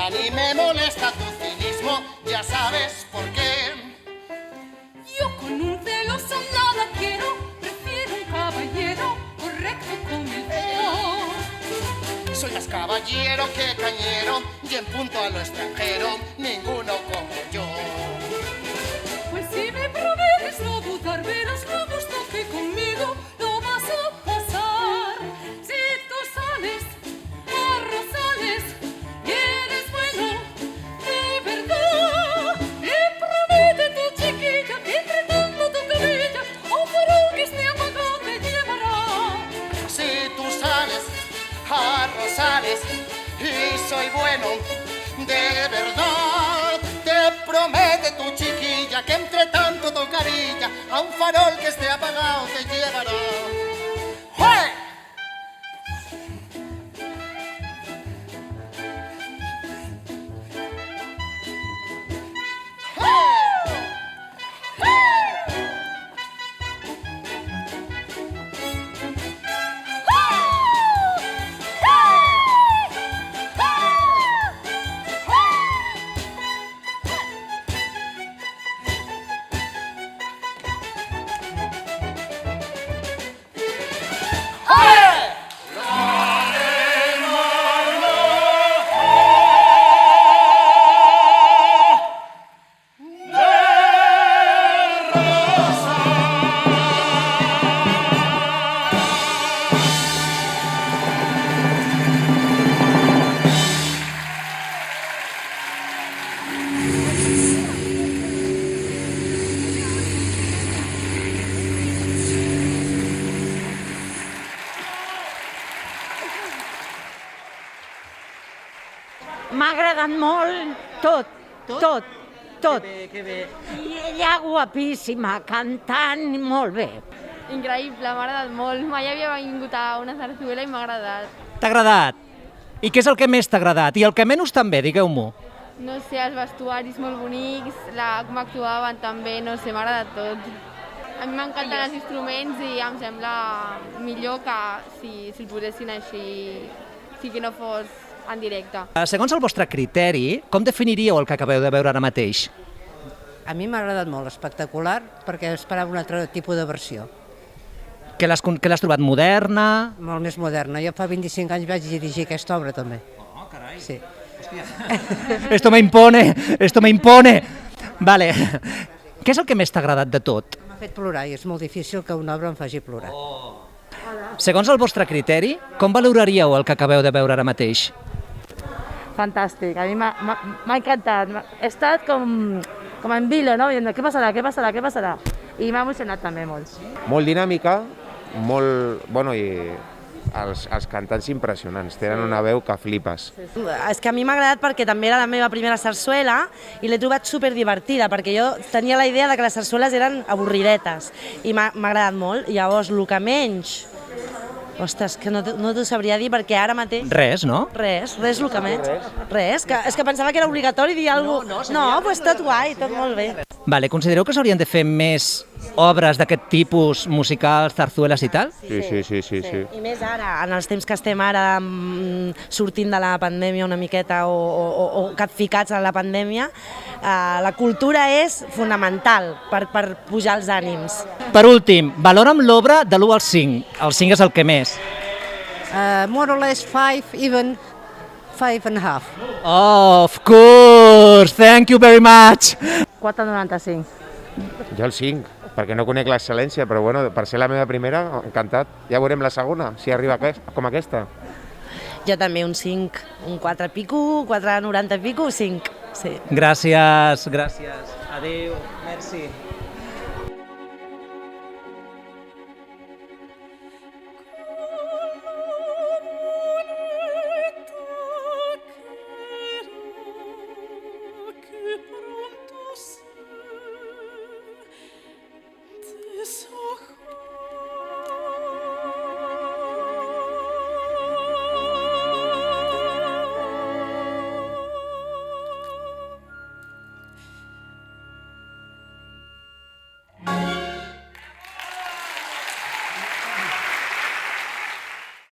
nada ni me molesta tu cinismo, ya sabes por qué. Yo con un celoso nada quiero, prefiero un caballero correcto como el yo. Soy más caballero que cañero y en punto a lo extranjero, ninguno como yo. Pues si me prometes no dudar, verás lo gusto que conmigo lo vas a pasar. Si tú sales a Rosales y eres bueno de verdad, te promete tu chiquilla que entre tanto tu cabella a un farol que esté apagado te llevará. Si tú sales a Rosales y soy bueno de verdad, te promete tu chiquilla que entre tanto tu carilla a un farol que esté apagado te llevará. ¡Jue! M'ha agradat molt tot. Que bé. I ella guapíssima, cantant molt bé. Increïble, m'ha agradat molt. Mai havia vingut a una sarsuela i m'ha agradat. T'ha agradat? I què és el que més t'ha agradat? I el que menys també, digueu-m'ho. No sé, els vestuaris molt bonics, com actuaven també, no sé, m'ha agradat tot. A mi m'encanten els instruments i em sembla millor que si el posessin així, si que no fos en directe. Segons el vostre criteri, com definiríeu el que acabeu de veure ara mateix? A mi m'ha agradat molt, espectacular, perquè esperava un altre tipus de versió. Que l'has trobat moderna? Molt més moderna. Jo fa 25 anys vaig dirigir aquesta obra, també. Oh, carai. Sí. Esto me impone. Vale. Què és el que més t'ha agradat de tot? M'ha fet plorar i és molt difícil que una obra em faci plorar. Segons el vostre criteri, com valoraríeu el que acabeu de veure ara mateix? Fantàstic, a mi m'ha encantat. He estat com en vilo, no? Viendo, què passarà? I m'ha emocionat també molt. Molt dinàmica, molt... Bueno, i els cantants impressionants, tenen una veu que flipes. És que a mi m'ha agradat perquè també era la meva primera sarsuela i l'he trobat superdivertida, perquè jo tenia la idea de que les sarsueles eren avorridetes i m'ha agradat molt. Llavors, el que menys... Ostres, que no t'ho sabria dir perquè ara mateix... Res, no? Res, el que menys. Res, és que pensava que era obligatori dir alguna cosa. No, doncs tot guai, tot molt bé. Vale, considereu que s'haurien de fer més obres d'aquest tipus, musicals, zarzueles i tal? Sí. I més ara, en els temps que estem ara sortint de la pandèmia una miqueta o capficats en la pandèmia, la cultura és fonamental per pujar els ànims. Per últim, valora'm l'obra de l'1 al 5. El 5 és el que més. More or less 5, even 5 and a half. Oh, of course! Thank you very much! 4,95. Jo el 5, perquè no conec l'excel·lència, però bueno, per ser la meva primera, encantat. Ja veurem la segona, si arriba com aquesta. Jo també un 5, un 4 pico, 4,90 pico, 5. Sí. Gràcies. Adéu, merci.